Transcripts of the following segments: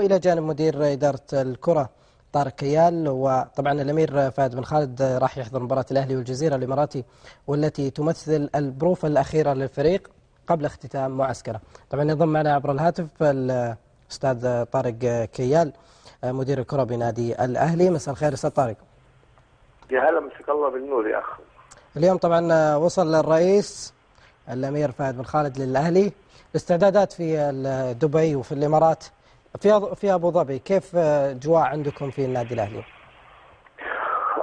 إلى جانب مدير إدارة الكرة طارق كيال، وطبعا الأمير فهد بن خالد راح يحضر مباراة الأهلي والجزيرة الإماراتي والتي تمثل البروفة الأخيرة للفريق قبل اختتام معسكره. طبعا ينضم معنا عبر الهاتف الأستاذ طارق كيال مدير الكرة بنادي الأهلي. مساء الخير أستاذ طارق. يا هلا، مساك الله بالنور يا أخ. اليوم طبعا وصل الرئيس الأمير فهد بن خالد للأهلي. الاستعدادات في دبي وفي الإمارات في أبو ظبي، كيف جواء عندكم في النادي الأهلي؟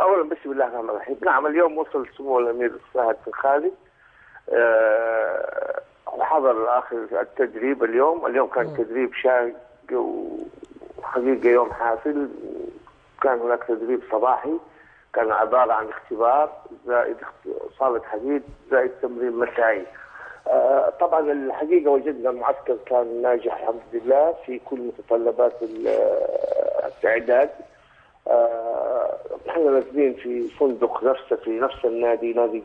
أولا بسم الله الرحمن الرحيم. نعم، اليوم وصل سمو الأمير فهد بن خالد وحضر آخر التدريب. اليوم كان تدريب شاق وحقيقة يوم حافل. كان هناك تدريب صباحي كان عبارة عن اختبار زائد صالة حديد زائد تمرين مسائي. طبعا الحقيقة وجدنا المعسكر كان ناجح الحمد لله في كل متطلبات الإعداد. نحن نازلين في فندق نفسه في نفس النادي، نادي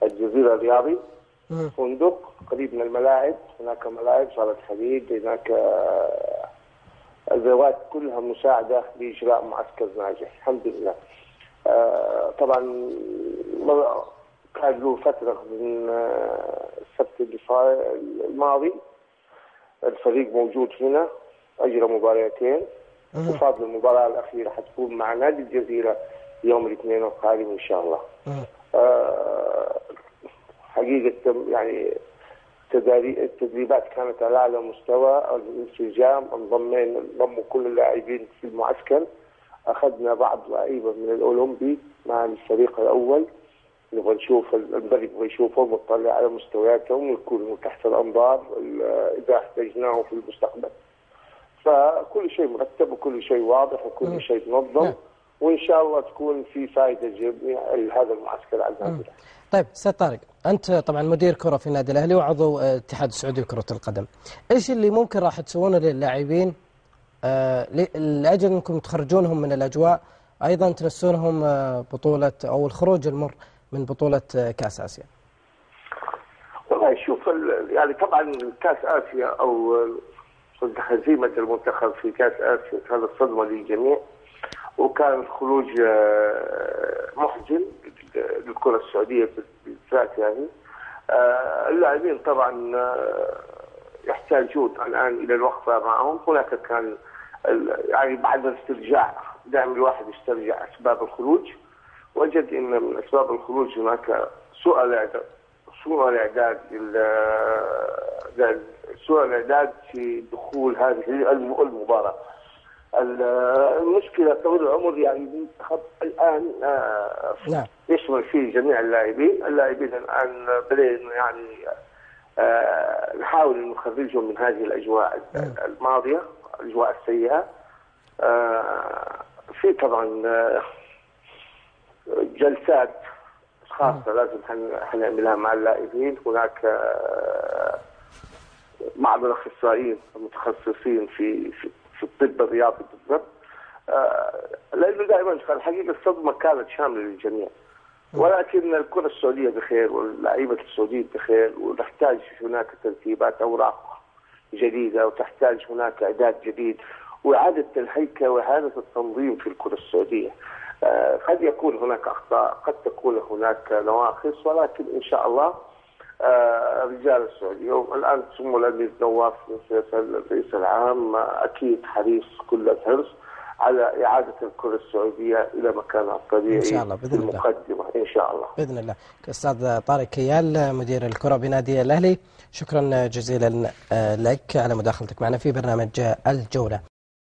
الجزيرة الرياضي. فندق قريب من الملاعب، هناك ملاعب، صالة حديد، هناك الادوات كلها مساعدة لإجراء معسكر ناجح الحمد لله. طبعا كان له فترة من السبت الماضي الفريق موجود هنا، أجرى مباراتين وفاضل المباراة الأخيرة حتكون مع نادي الجزيرة يوم الاثنين القادم إن شاء الله. حقيقة يعني التدريبات كانت على أعلى مستوى. الانسجام، انضموا كل اللاعبين في المعسكر. أخذنا بعض لعيبة من الأولمبي مع الفريق الأول، نبغى نشوف المدرب يبغى يشوفهم ونطلع على مستوياتهم ويكونوا تحت الأنظار إذا احتاجناه في المستقبل. فكل شيء مرتب وكل شيء واضح وكل شيء منظم، وإن شاء الله تكون في فائدة جميع هذا المعسكر على النادي. طيب أستاذ طارق، أنت طبعا مدير كرة في النادي الأهلي وعضو الاتحاد السعودي لكرة القدم، إيش اللي ممكن راح تسوونه للاعبين لأجل أنكم تخرجونهم من الأجواء، أيضا تنسونهم بطولة أو الخروج المر من بطولة كأس آسيا؟ والله شوف، يعني طبعا كأس آسيا أو هزيمة المنتخب في كأس آسيا كانت صدمة للجميع، وكان الخروج محزن للكرة السعودية بالذات. يعني اللاعبين طبعا يحتاجون الآن إلى الوقفة معهم. هناك كان يعني بعد الاسترجاع دائما الواحد يسترجع أسباب الخروج، وجد أن من أسباب الخروج هناك سوء الإعداد في دخول هذه المباراة. المشكلة طويل العمر، يعني المنتخب الآن يشمل فيه جميع اللاعبين الآن بدأنا يعني نحاول أن نخرجهم من هذه الأجواء الماضية، الأجواء السيئة. في طبعا جلسات خاصة لازم حنعملها مع اللاعبين. هناك بعض الأخصائيين المتخصصين في الطب الرياضي بالضبط، لأنه دائما الحقيقة الصدمة كانت شاملة للجميع، ولكن الكرة السعودية بخير واللاعيبة السعوديين بخير، ونحتاج هناك ترتيبات أوراق جديدة، وتحتاج هناك إعداد جديد وإعادة الهيكل وإعادة التنظيم في الكرة السعودية. قد يكون هناك أخطاء، قد تكون هناك نواقص، ولكن إن شاء الله رجال السعودية الآن سمو الأمير نواف الرئيس العام أكيد حريص كل الحرص على إعادة الكرة السعودية إلى مكانها الطبيعي إن شاء الله بإذن المقدمة إن شاء الله بإذن الله. أستاذ طارق كيال مدير الكرة بنادي الأهلي، شكرا جزيلا لك على مداخلتك معنا في برنامج الجولة.